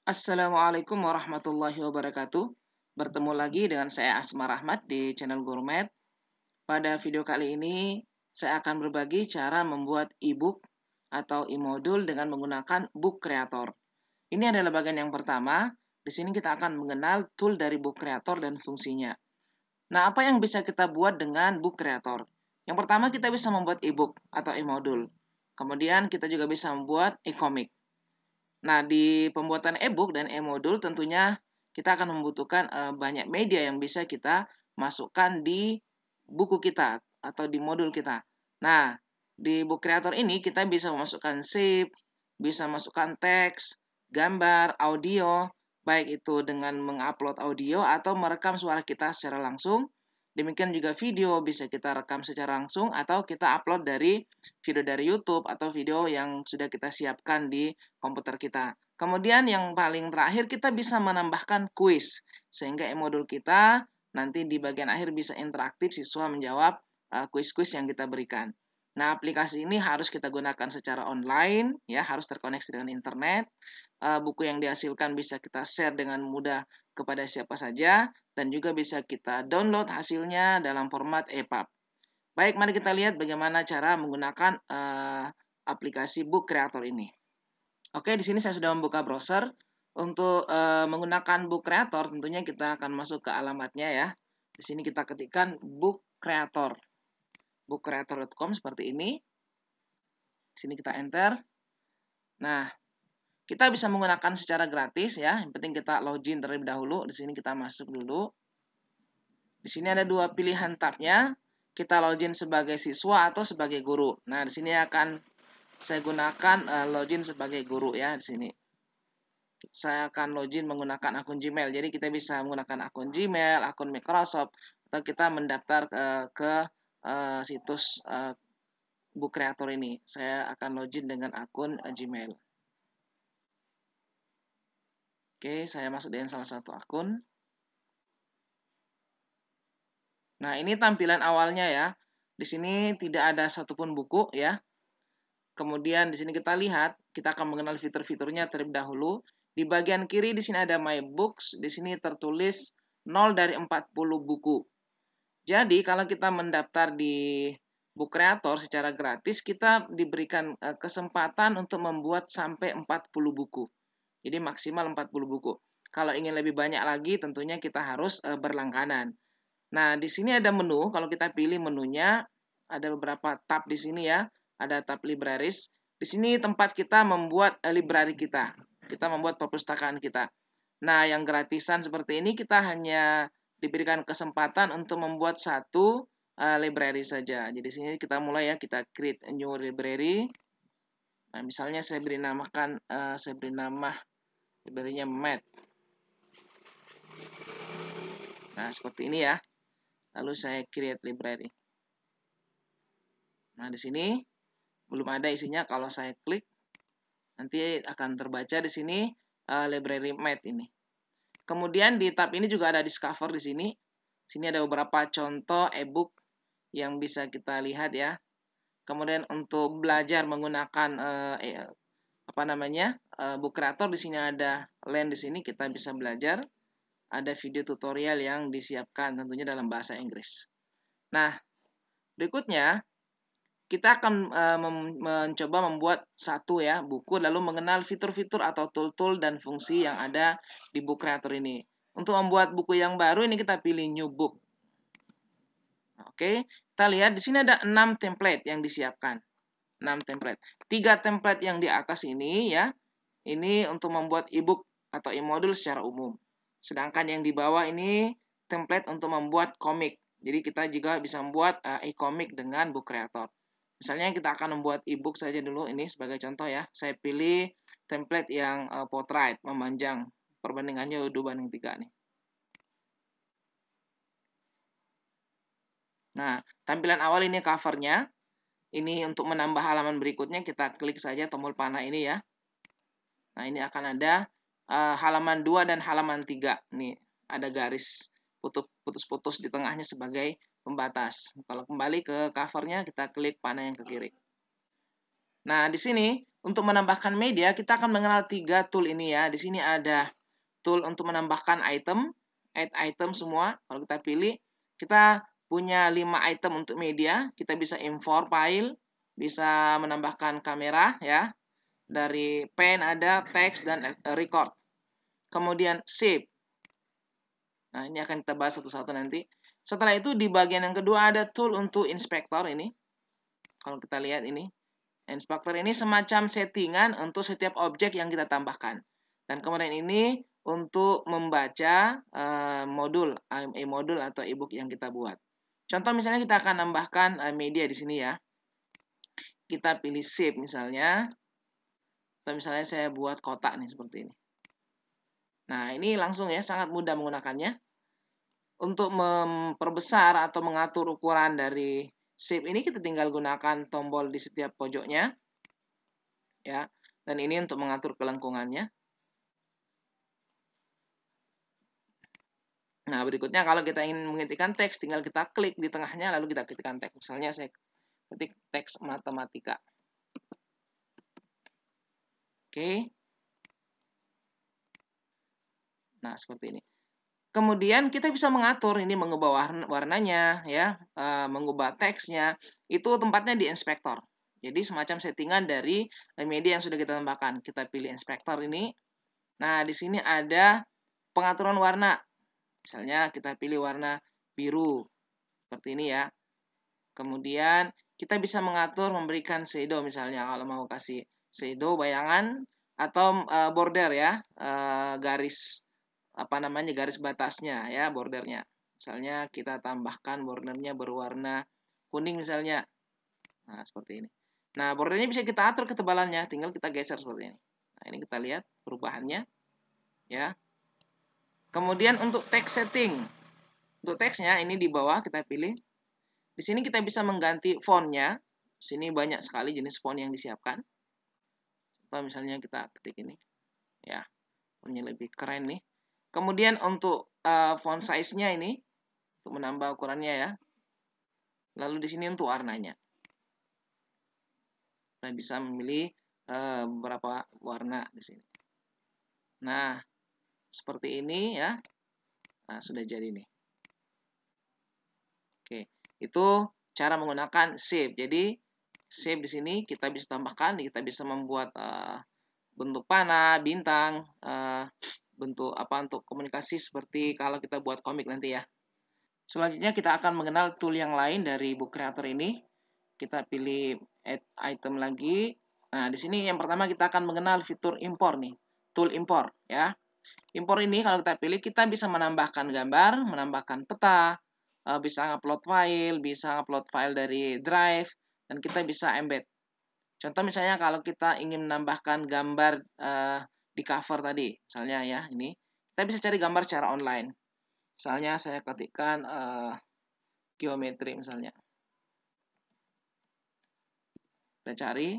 Assalamualaikum warahmatullahi wabarakatuh. Bertemu lagi dengan saya Asma Rahmat di channel Gourmet. Pada video kali ini, saya akan berbagi cara membuat e-book atau e-modul dengan menggunakan Book Creator. Ini adalah bagian yang pertama. Di sini kita akan mengenal tool dari Book Creator dan fungsinya. Nah, apa yang bisa kita buat dengan Book Creator? Yang pertama, kita bisa membuat e-book atau e-modul. Kemudian, kita juga bisa membuat e-comic. Nah, di pembuatan e-book dan e-modul tentunya kita akan membutuhkan banyak media yang bisa kita masukkan di buku kita atau di modul kita. Nah, di Book Creator ini kita bisa memasukkan shape, bisa masukkan teks, gambar, audio, baik itu dengan mengupload audio atau merekam suara kita secara langsung. Demikian juga video bisa kita rekam secara langsung atau kita upload dari video dari YouTube atau video yang sudah kita siapkan di komputer kita. Kemudian yang paling terakhir kita bisa menambahkan kuis sehingga e-modul kita nanti di bagian akhir bisa interaktif siswa menjawab kuis-kuis yang kita berikan. Nah, aplikasi ini harus kita gunakan secara online, ya, harus terkoneksi dengan internet. Buku yang dihasilkan bisa kita share dengan mudah kepada siapa saja, dan juga bisa kita download hasilnya dalam format EPUB. Baik, mari kita lihat bagaimana cara menggunakan aplikasi Book Creator ini. Oke, di sini saya sudah membuka browser. Untuk menggunakan Book Creator, tentunya kita akan masuk ke alamatnya ya. Di sini kita ketikkan Book Creator. bookcreator.com seperti ini. Di sini kita enter. Nah, kita bisa menggunakan secara gratis ya. Yang penting kita login terlebih dahulu. Di sini kita masuk dulu. Di sini ada dua pilihan tabnya. Kita login sebagai siswa atau sebagai guru. Nah, di sini akan saya gunakan login sebagai guru ya di sini. Saya akan login menggunakan akun Gmail. Jadi kita bisa menggunakan akun Gmail, akun Microsoft, atau kita mendaftar ke situs Book Creator ini. Saya akan login dengan akun Gmail. Oke, saya masuk dengan salah satu akun. Nah, ini tampilan awalnya ya. Di sini tidak ada satupun buku ya. Kemudian di sini kita lihat, kita akan mengenal fitur-fiturnya terlebih dahulu. Di bagian kiri di sini ada My Books, di sini tertulis 0 dari 40 buku. Jadi kalau kita mendaftar di Book Creator secara gratis, kita diberikan kesempatan untuk membuat sampai 40 buku. Jadi maksimal 40 buku. Kalau ingin lebih banyak lagi, tentunya kita harus berlangganan. Nah, di sini ada menu. Kalau kita pilih menunya, ada beberapa tab di sini ya. Ada tab libraries. Di sini tempat kita membuat library kita. Kita membuat perpustakaan kita. Nah, yang gratisan seperti ini kita hanya diberikan kesempatan untuk membuat satu library saja. Jadi di sini kita mulai ya, kita create a new library. Nah, misalnya saya beri nama library-nya Math. Nah, seperti ini ya. Lalu saya create library. Nah, di sini belum ada isinya. Kalau saya klik, nanti akan terbaca di sini library Math ini. Kemudian di tab ini juga ada Discover di sini. Sini ada beberapa contoh e-book yang bisa kita lihat ya. Kemudian untuk belajar menggunakan Book Creator, di sini ada link di sini kita bisa belajar. Ada video tutorial yang disiapkan tentunya dalam bahasa Inggris. Nah, berikutnya kita akan mencoba membuat satu ya buku, lalu mengenal fitur-fitur atau tool-tool dan fungsi yang ada di Book Creator ini. Untuk membuat buku yang baru ini kita pilih New Book. Oke, kita lihat di sini ada 6 template yang disiapkan. 6 template. 3 template yang di atas ini ya, ini untuk membuat e-book atau e-modul secara umum. Sedangkan yang di bawah ini template untuk membuat komik. Jadi kita juga bisa membuat e-komik dengan Book Creator. Misalnya kita akan membuat e-book saja dulu, ini sebagai contoh ya. Saya pilih template yang portrait, memanjang. Perbandingannya 2:3 nih. Nah, tampilan awal ini covernya. Ini untuk menambah halaman berikutnya, kita klik saja tombol panah ini ya. Nah, ini akan ada halaman 2 dan halaman 3. Ini ada garis putus-putus di tengahnya sebagai pembatas. Kalau kembali ke covernya, kita klik panah yang ke kiri. Nah, di sini untuk menambahkan media kita akan mengenal 3 tool ini ya. Di sini ada tool untuk menambahkan item, add item semua. Kalau kita pilih, kita punya 5 item untuk media. Kita bisa import file, bisa menambahkan kamera ya. Dari pen ada, text dan record. Kemudian save. Nah, ini akan kita bahas satu-satu nanti. Setelah itu di bagian yang kedua ada tool untuk inspektor ini. Kalau kita lihat ini, inspektor ini semacam settingan untuk setiap objek yang kita tambahkan. Dan kemudian ini untuk membaca modul atau ebook yang kita buat. Contoh misalnya kita akan nambahkan media di sini ya. Kita pilih save misalnya. Atau misalnya saya buat kotak nih seperti ini. Nah, ini langsung ya, sangat mudah menggunakannya. Untuk memperbesar atau mengatur ukuran dari shape ini kita tinggal gunakan tombol di setiap pojoknya ya. Dan ini untuk mengatur kelengkungannya. Nah, berikutnya kalau kita ingin mengetikkan teks tinggal kita klik di tengahnya lalu kita ketikkan teks. Misalnya saya ketik teks matematika. Oke. Nah, seperti ini. Kemudian kita bisa mengatur ini mengubah warnanya ya, mengubah teksnya. Itu tempatnya di inspektor. Jadi semacam settingan dari media yang sudah kita tambahkan. Kita pilih inspektor ini. Nah, di sini ada pengaturan warna. Misalnya kita pilih warna biru. Seperti ini ya. Kemudian kita bisa mengatur memberikan shadow misalnya kalau mau kasih shadow bayangan atau border ya, garis garis batasnya ya, bordernya. Misalnya kita tambahkan bordernya berwarna kuning misalnya. Nah, seperti ini. Nah, bordernya bisa kita atur ketebalannya, tinggal kita geser seperti ini. Nah, ini kita lihat perubahannya ya. Kemudian untuk text setting. Untuk teksnya ini di bawah kita pilih. Di sini kita bisa mengganti fontnya. Di sini banyak sekali jenis font yang disiapkan. Atau misalnya kita ketik ini. Ya, fontnya lebih keren nih. Kemudian untuk font size-nya ini untuk menambah ukurannya ya. Lalu di sini untuk warnanya. Kita bisa memilih beberapa warna di sini. Nah, seperti ini ya. Nah, sudah jadi nih. Oke, itu cara menggunakan shape. Jadi shape di sini kita bisa tambahkan, kita bisa membuat bentuk panah, bintang, bentuk untuk komunikasi seperti kalau kita buat komik nanti ya. Selanjutnya kita akan mengenal tool yang lain dari Book Creator ini. Kita pilih add item lagi. Nah, di sini yang pertama kita akan mengenal fitur import nih, tool import ya. Import ini kalau kita pilih kita bisa menambahkan gambar, menambahkan peta, bisa upload file dari drive, dan kita bisa embed. Contoh misalnya kalau kita ingin menambahkan gambar di cover tadi, misalnya ya ini, kita bisa cari gambar secara online. Misalnya saya ketikkan geometri misalnya. Kita cari.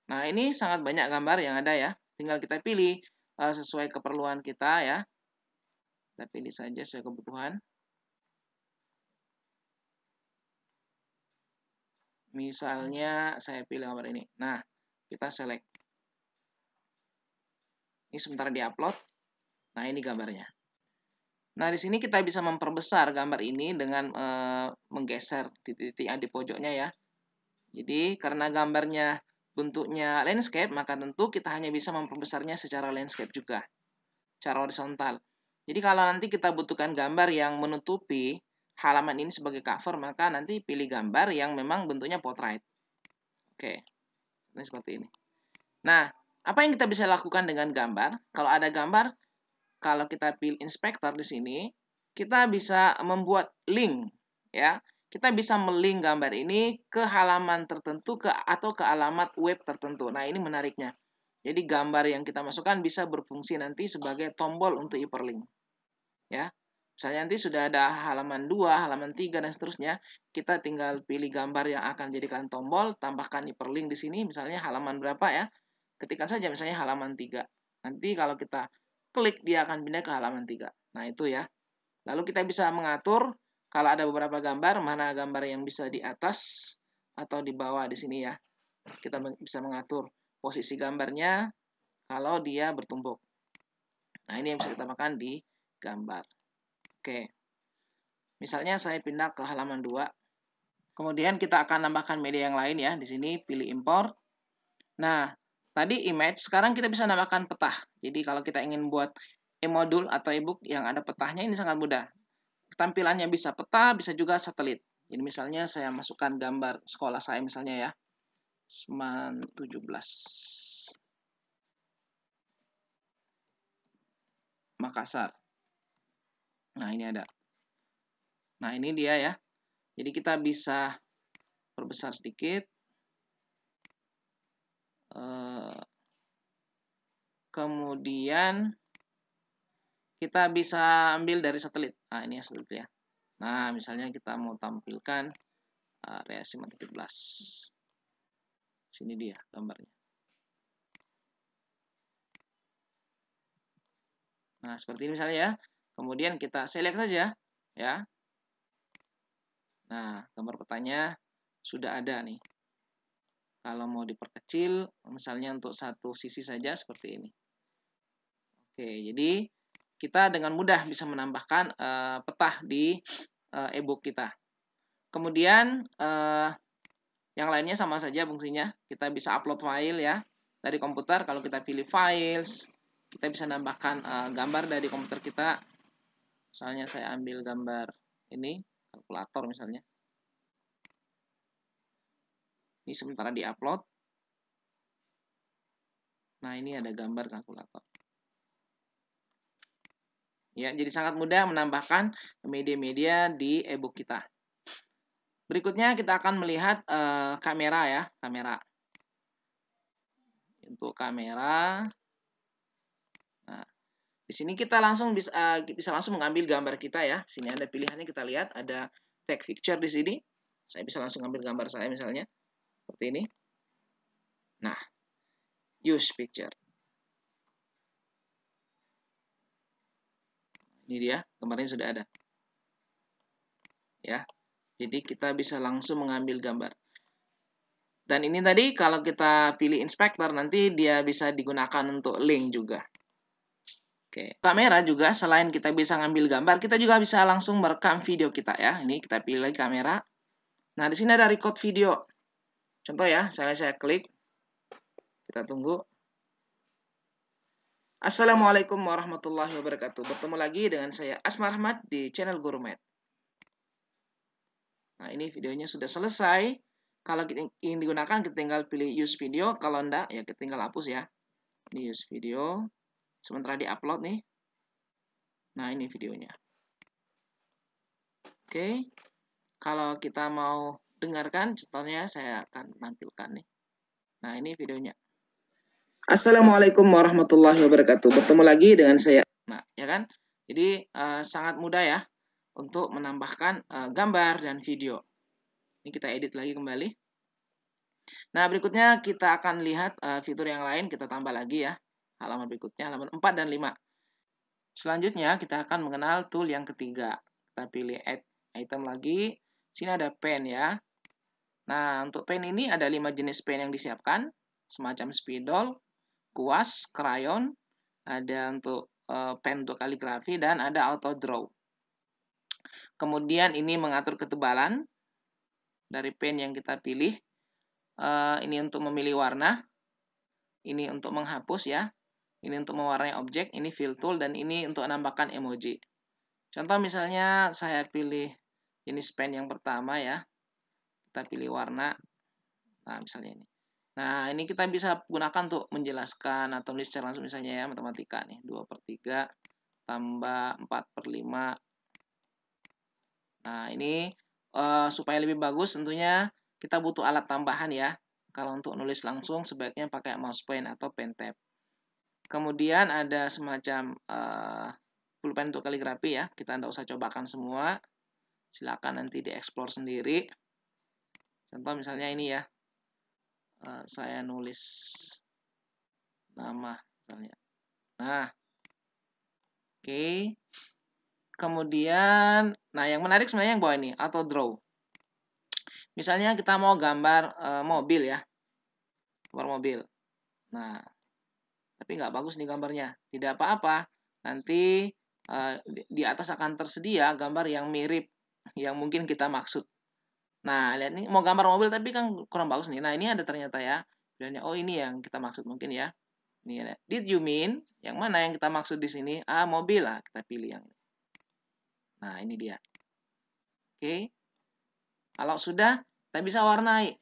Nah, ini sangat banyak gambar yang ada ya. Tinggal kita pilih sesuai keperluan kita ya. Kita pilih saja sesuai kebutuhan. Misalnya saya pilih gambar ini. Nah, kita select. Ini sebentar di-upload. Nah, ini gambarnya. Nah, di sini kita bisa memperbesar gambar ini dengan menggeser titik-titik yang di pojoknya ya. Jadi, karena gambarnya bentuknya landscape, maka tentu kita hanya bisa memperbesarnya secara landscape juga. Secara horizontal. Jadi, kalau nanti kita butuhkan gambar yang menutupi halaman ini sebagai cover, maka nanti pilih gambar yang memang bentuknya portrait. Oke, ini seperti ini. Nah, apa yang kita bisa lakukan dengan gambar? Kalau ada gambar, kalau kita pilih inspektor di sini, kita bisa membuat link, ya. Kita bisa melink gambar ini ke halaman tertentu atau ke alamat web tertentu. Nah, ini menariknya. Jadi gambar yang kita masukkan bisa berfungsi nanti sebagai tombol untuk hyperlink. Ya. Misalnya nanti sudah ada halaman 2, halaman 3, dan seterusnya, kita tinggal pilih gambar yang akan jadikan tombol, tambahkan hyperlink di sini, misalnya halaman berapa ya, ketikkan saja misalnya halaman 3. Nanti kalau kita klik, dia akan pindah ke halaman 3. Nah, itu ya. Lalu kita bisa mengatur, kalau ada beberapa gambar, mana gambar yang bisa di atas atau di bawah di sini ya. Kita bisa mengatur posisi gambarnya kalau dia bertumpuk. Nah, ini yang bisa kita tambahkan di gambar. Oke. Misalnya saya pindah ke halaman 2. Kemudian kita akan nambahkan media yang lain ya. Di sini pilih import. Nah, tadi image, sekarang kita bisa nambahkan peta. Jadi kalau kita ingin buat e-modul atau e-book yang ada petanya, ini sangat mudah. Tampilannya bisa peta, bisa juga satelit. Jadi misalnya saya masukkan gambar sekolah saya misalnya ya. Seman 17. Makassar. Nah, ini ada. Nah, ini dia ya. Jadi kita bisa perbesar sedikit. Kemudian kita bisa ambil dari satelit. Nah, ini ya satelit ya. Nah, misalnya kita mau tampilkan area Seman 17. Sini dia gambarnya. Nah, seperti ini misalnya ya. Kemudian kita select saja ya. Nah, gambar petanya sudah ada nih. Kalau mau diperkecil, misalnya untuk satu sisi saja seperti ini. Oke, jadi kita dengan mudah bisa menambahkan peta di e-book kita. Kemudian yang lainnya sama saja fungsinya. Kita bisa upload file ya dari komputer. Kalau kita pilih files, kita bisa nambahkan gambar dari komputer kita. Misalnya saya ambil gambar ini, kalkulator misalnya. Ini sementara di-upload. Nah, ini ada gambar kalkulator. Ya, jadi sangat mudah menambahkan media-media di e-book kita. Berikutnya kita akan melihat kamera ya, kamera. Untuk kamera. Nah, di sini kita langsung bisa langsung mengambil gambar kita ya. Sini ada pilihannya, kita lihat ada take picture di sini. Saya bisa langsung ambil gambar saya misalnya seperti ini. Nah, use picture. Ini dia, gambarnya sudah ada. Ya. Jadi kita bisa langsung mengambil gambar. Dan ini tadi kalau kita pilih inspector nanti dia bisa digunakan untuk link juga. Oke. Kamera juga selain kita bisa ngambil gambar, kita juga bisa langsung merekam video kita ya. Ini kita pilih lagi kamera. Nah, di sini ada record video. Contoh ya, saya klik. Kita tunggu. Assalamualaikum warahmatullahi wabarakatuh. Bertemu lagi dengan saya Asmar Rahmat di channel Gourmet. Nah, ini videonya sudah selesai. Kalau ingin digunakan, kita tinggal pilih use video. Kalau enggak, ya kita tinggal hapus ya. Ini use video. Sementara di-upload nih. Nah, ini videonya. Oke. Kalau kita mau dengarkan, contohnya saya akan tampilkan nih. Nah, ini videonya. Assalamualaikum warahmatullahi wabarakatuh. Bertemu lagi dengan saya. Nah, ya kan? Jadi, sangat mudah ya untuk menambahkan gambar dan video. Ini kita edit lagi kembali. Nah, berikutnya kita akan lihat fitur yang lain. Kita tambah lagi ya. Halaman berikutnya, halaman 4 dan 5. Selanjutnya, kita akan mengenal tool yang ketiga. Kita pilih add item lagi. Sini ada pen ya. Nah, untuk pen ini ada 5 jenis pen yang disiapkan. Semacam spidol, kuas, krayon, ada untuk pen untuk kaligrafi, dan ada auto draw. Kemudian ini mengatur ketebalan dari pen yang kita pilih. Ini untuk memilih warna, ini untuk menghapus ya, ini untuk mewarnai objek, ini fill tool, dan ini untuk menambahkan emoji. Contoh misalnya saya pilih jenis pen yang pertama ya, kita pilih warna, nah misalnya ini. Nah, ini kita bisa gunakan untuk menjelaskan atau menulis secara langsung misalnya ya, matematika nih, 2/3 tambah 4/5. Nah, ini supaya lebih bagus tentunya kita butuh alat tambahan ya. Kalau untuk nulis langsung sebaiknya pakai mouse pen atau pen tab. Kemudian ada semacam pulpen untuk kaligrafi ya. Kita tidak usah cobakan semua. Silakan nanti dieksplor sendiri. Contoh misalnya ini ya. Saya nulis nama misalnya. Nah, oke. Kemudian, nah yang menarik sebenarnya yang bawah ini, auto draw. Misalnya kita mau gambar mobil ya. gambar mobil. Nah, tapi nggak bagus nih gambarnya. Tidak apa-apa, nanti di atas akan tersedia gambar yang mirip yang mungkin kita maksud. Nah, lihat nih, mau gambar mobil tapi kan kurang bagus nih. Nah, ini ada ternyata ya. Pilihannya, oh ini yang kita maksud mungkin ya. Ini ya. Did you mean? Yang mana yang kita maksud di sini? Mobil lah. Kita pilih yang ini. Nah, ini dia. Oke. Kalau sudah, kita bisa warnai.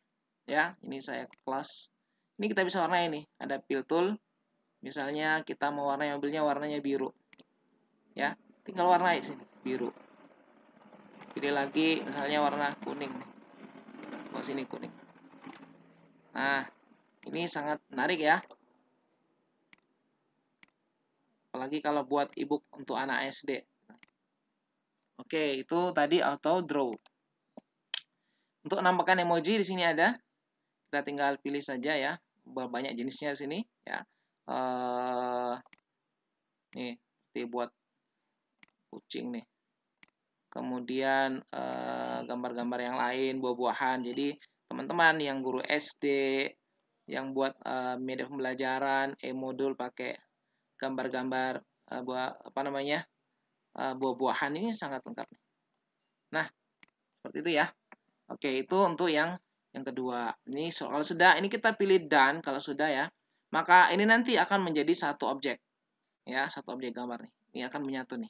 Ya, ini saya close. Ini kita bisa warnai nih. Ada fill tool. Misalnya kita mau warnai mobilnya warnanya biru. Ya, tinggal warnai sini, biru. Pilih lagi misalnya warna kuning nih. Oh, sini kuning. Nah, ini sangat menarik ya. Apalagi kalau buat ebook untuk anak SD. Oke, itu tadi auto draw. Untuk menambahkan emoji di sini ada. Kita tinggal pilih saja ya. Banyak jenisnya di sini ya. Nih, seperti buat kucing nih. Kemudian gambar-gambar yang lain, buah-buahan. Jadi teman-teman yang guru SD, yang buat media pembelajaran, e-modul pakai gambar-gambar buah-buahan ini sangat lengkap. Nah, seperti itu ya. Oke, itu untuk yang kedua. Ini soal sudah, ini kita pilih done kalau sudah ya. Maka ini nanti akan menjadi satu objek. Ya, satu objek gambar nih. Ini akan menyatu nih.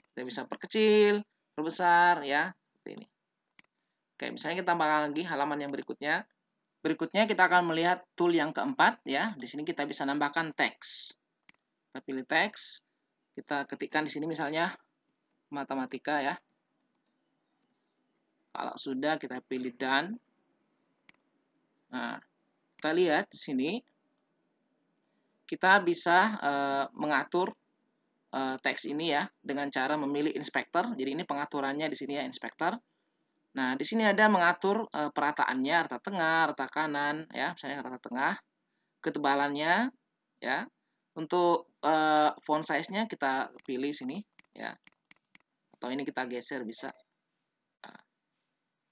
Kita bisa perkecil, perbesar ya, seperti ini. Oke, misalnya kita tambahkan lagi halaman yang berikutnya. Berikutnya kita akan melihat tool yang keempat ya. Di sini kita bisa nambahkan teks. Kita pilih teks. Kita ketikkan di sini misalnya matematika ya. Kalau sudah kita pilih done. Nah, kita lihat di sini kita bisa mengatur teks ini ya dengan cara memilih inspector. Jadi ini pengaturannya di sini ya, inspector. Nah, di sini ada mengatur perataannya, rata tengah, rata kanan ya, misalnya rata tengah, ketebalannya ya. Untuk font size-nya kita pilih sini ya. Atau ini kita geser bisa. Nah,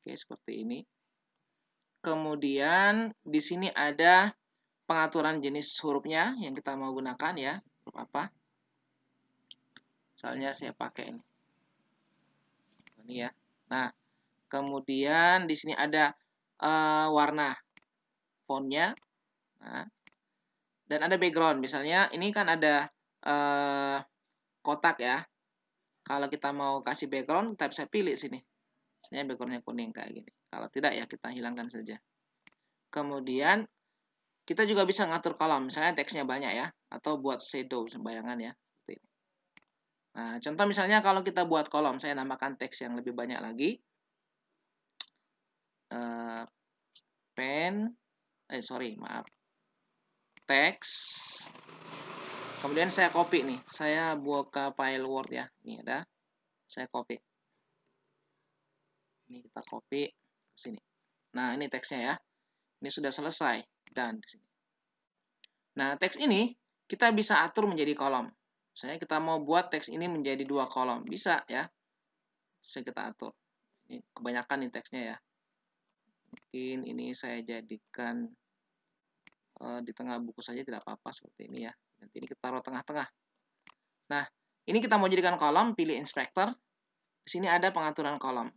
oke, seperti ini. Kemudian di sini ada pengaturan jenis hurufnya yang kita mau gunakan ya. Huruf apa? Misalnya saya pakai ini. Ini ya. Nah, kemudian di sini ada warna fontnya. Nah, dan ada background. Misalnya ini kan ada kotak ya. Kalau kita mau kasih background, kita bisa pilih sini. Misalnya backgroundnya kuning kayak gini. Kalau tidak ya kita hilangkan saja. Kemudian kita juga bisa ngatur kolom. Misalnya teksnya banyak ya. Atau buat shadow, bayangan ya. Nah, contoh misalnya kalau kita buat kolom, saya nambahkan teks yang lebih banyak lagi. Teks. Kemudian saya copy nih. Saya buka file Word ya. Ini ada. Saya copy. Ini kita copy ke sini. Nah, ini teksnya ya. Ini sudah selesai. Dan di sini. Nah, teks ini kita bisa atur menjadi kolom. Misalnya kita mau buat teks ini menjadi 2 kolom. Bisa ya. Bisa kita atur. Ini kebanyakan nih teksnya ya. Mungkin ini saya jadikan di tengah buku saja tidak apa-apa seperti ini ya. Nanti ini kita taruh tengah-tengah. Nah, ini kita mau jadikan kolom, pilih inspector. Di sini ada pengaturan kolom.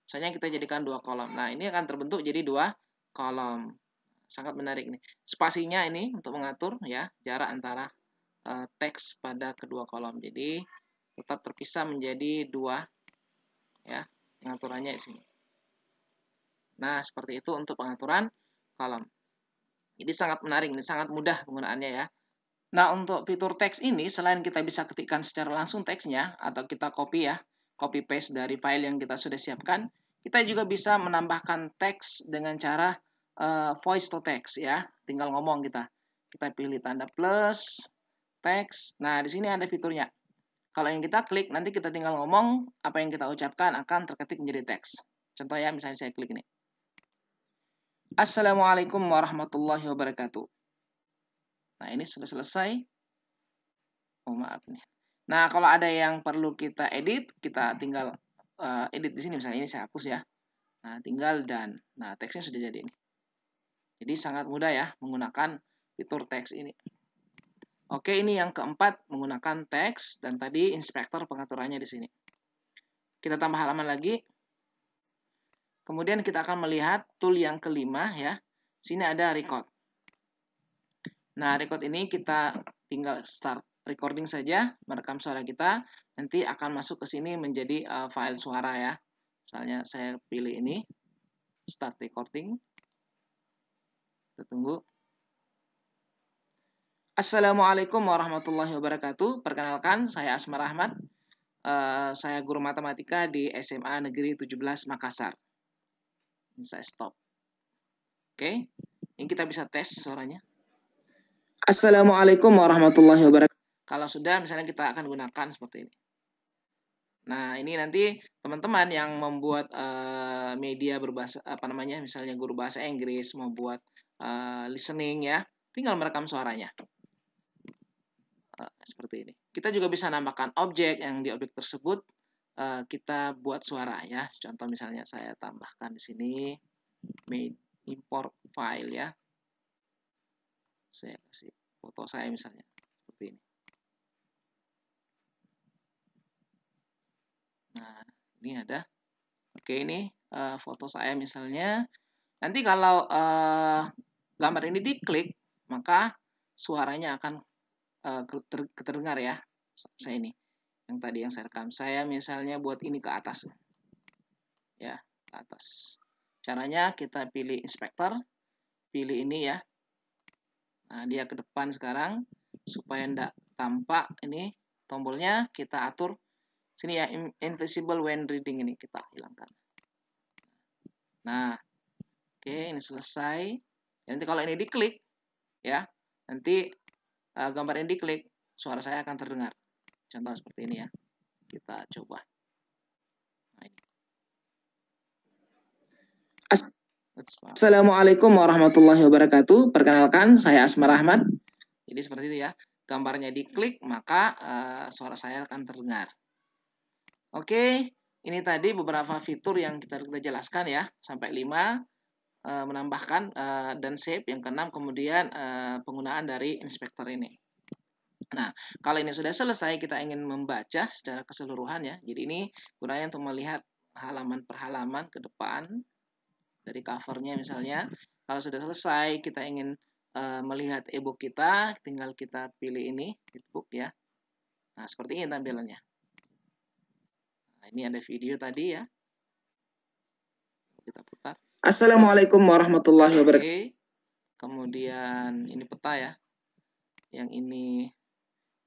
Misalnya kita jadikan 2 kolom. Nah, ini akan terbentuk jadi 2 kolom. Sangat menarik nih. Spasinya ini untuk mengatur ya jarak antara teks pada kedua kolom. Jadi tetap terpisah menjadi 2 ya. Pengaturannya di sini. Nah, seperti itu untuk pengaturan kolom. Jadi sangat menarik, ini sangat mudah penggunaannya ya. Nah, untuk fitur teks ini, selain kita bisa ketikkan secara langsung teksnya, atau kita copy ya, copy paste dari file yang kita sudah siapkan, kita juga bisa menambahkan teks dengan cara voice to text ya. Tinggal ngomong kita. Kita pilih tanda plus, teks. Nah, di sini ada fiturnya. Kalau yang kita klik, nanti kita tinggal ngomong, apa yang kita ucapkan akan terketik menjadi teks. Contoh ya, misalnya saya klik ini. Assalamualaikum warahmatullahi wabarakatuh. Nah, ini sudah selesai. Oh, maaf nih. Nah, kalau ada yang perlu kita edit, kita tinggal edit di sini. Misalnya ini saya hapus ya. Nah, tinggal dan. Nah, teksnya sudah jadi ini. Jadi sangat mudah ya menggunakan fitur teks ini. Oke, ini yang keempat menggunakan teks dan tadi inspektor pengaturannya di sini. Kita tambah halaman lagi. Kemudian kita akan melihat tool yang kelima ya. Sini ada record. Nah, record ini kita tinggal start recording saja, merekam suara kita. Nanti akan masuk ke sini menjadi file suara ya. Misalnya saya pilih ini, start recording. Kita tunggu. Assalamualaikum warahmatullahi wabarakatuh. Perkenalkan, saya Asmar Ahmad. Saya guru matematika di SMA Negeri 17 Makassar. Ini saya stop. Oke, ini kita bisa tes suaranya. Assalamualaikum warahmatullahi wabarakatuh. Kalau sudah, misalnya kita akan gunakan seperti ini. Nah, ini nanti teman-teman yang membuat media berbahasa misalnya guru bahasa Inggris membuat listening ya, tinggal merekam suaranya. Seperti ini. Kita juga bisa nambahkan objek yang di objek tersebut kita buat suara ya. Contoh misalnya saya tambahkan di sini import file ya. Saya kasih foto saya misalnya seperti ini. Nah, ini ada. Oke, ini foto saya misalnya. Nanti kalau gambar ini diklik, maka suaranya akan keterdengar ya. Saya ini yang tadi yang saya rekam. Saya misalnya buat ini ke atas. Ya, ke atas. Caranya kita pilih inspektor, pilih ini ya. Nah, dia ke depan sekarang supaya tidak tampak ini tombolnya kita atur sini ya, invisible when reading ini kita hilangkan. Nah, oke, ini selesai. Nanti kalau ini diklik ya, nanti gambar ini diklik, suara saya akan terdengar. Contoh seperti ini ya. Kita coba. Nah, ini. Assalamualaikum warahmatullahi wabarakatuh. Perkenalkan, saya Asmar Ahmad. Jadi seperti itu ya. Gambarnya diklik, maka suara saya akan terdengar. Oke, ini tadi beberapa fitur yang kita jelaskan ya. Sampai 5. Menambahkan dan save. Yang keenam kemudian penggunaan dari inspektor ini. Nah, kalau ini sudah selesai, kita ingin membaca secara keseluruhan ya. Jadi ini gunanya untuk melihat halaman per halaman ke depan. Dari covernya misalnya, kalau sudah selesai kita ingin melihat e-book kita, tinggal kita pilih ini e-book ya. Nah, seperti ini tampilannya. Nah, ini ada video tadi ya. Kita putar. Assalamualaikum warahmatullahi wabarakatuh. Kemudian ini peta ya. Yang ini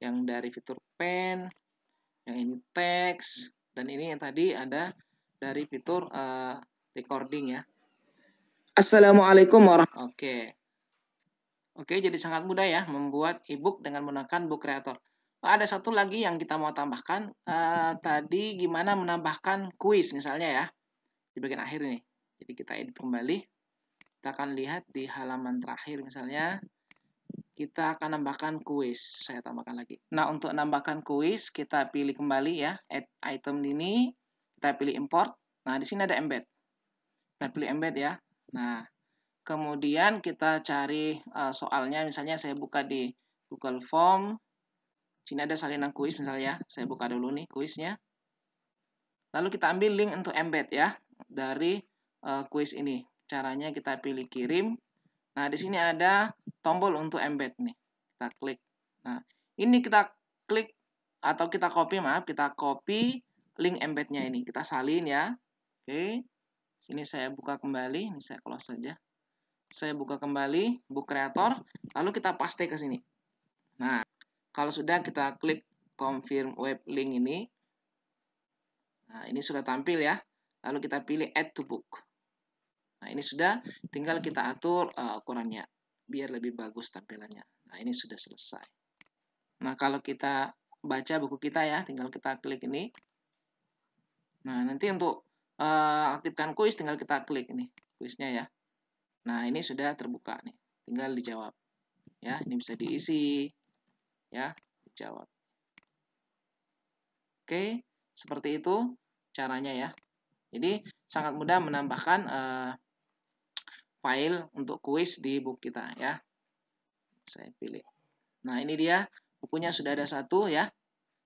yang dari fitur pen, yang ini teks, dan ini yang tadi ada dari fitur recording ya. Assalamualaikum warahmatullahi wabarakatuh. Oke, jadi sangat mudah ya membuat e-book dengan menggunakan Book Creator. Ada satu lagi yang kita mau tambahkan. Tadi gimana menambahkan kuis misalnya ya. Di bagian akhir ini. Jadi kita edit kembali. Kita akan lihat di halaman terakhir misalnya. Kita akan nambahkan kuis. Saya tambahkan lagi. Nah, untuk nambahkan kuis, kita pilih kembali ya. Add item ini. Kita pilih import. Nah, di sini ada embed. Kita pilih embed ya. Nah, kemudian kita cari soalnya, misalnya saya buka di Google Form. Sini ada salinan kuis misalnya, saya buka dulu nih kuisnya. Lalu kita ambil link untuk embed ya, dari kuis ini. Caranya kita pilih kirim. Nah, di sini ada tombol untuk embed nih. Kita klik. Nah, ini kita klik atau kita copy, kita copy link embednya ini. Kita salin ya. Oke. Sini saya buka kembali, ini saya close saja. Saya buka kembali Book Creator, lalu kita paste ke sini. Nah, kalau sudah kita klik confirm web link ini. Nah, ini sudah tampil ya. Lalu kita pilih add to book. Nah, ini sudah, tinggal kita atur ukurannya biar lebih bagus tampilannya. Nah, ini sudah selesai. Nah, kalau kita baca buku kita ya, tinggal kita klik ini. Nah, nanti untuk aktifkan kuis tinggal kita klik ini, kuisnya ya. Nah, ini sudah terbuka nih. Tinggal dijawab. Ya, ini bisa diisi. Ya, dijawab. Oke, seperti itu caranya ya. Jadi, sangat mudah menambahkan file untuk kuis di book kita ya. Saya pilih. Nah, ini dia bukunya sudah ada satu ya.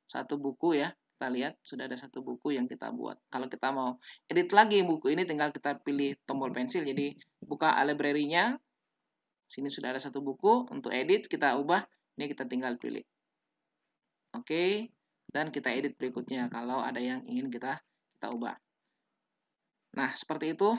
Satu buku ya. Kita lihat sudah ada satu buku yang kita buat. Kalau kita mau edit lagi buku ini tinggal kita pilih tombol pensil. Jadi buka library-nya. Sini sudah ada satu buku. Untuk edit kita ubah. Ini kita tinggal pilih. Oke. Dan kita edit berikutnya kalau ada yang ingin kita ubah. Nah, seperti itu.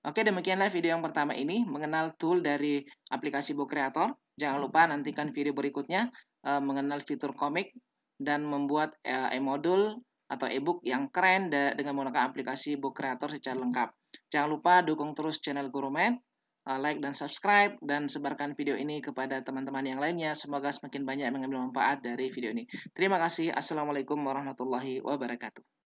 Oke, demikianlah video yang pertama ini mengenal tool dari aplikasi Book Creator. Jangan lupa nantikan video berikutnya mengenal fitur komik dan membuat e-modul atau e-book yang keren dengan menggunakan aplikasi Book Creator secara lengkap. Jangan lupa dukung terus channel Gurumed, like dan subscribe, dan sebarkan video ini kepada teman-teman yang lainnya. Semoga semakin banyak yang mengambil manfaat dari video ini. Terima kasih. Assalamualaikum warahmatullahi wabarakatuh.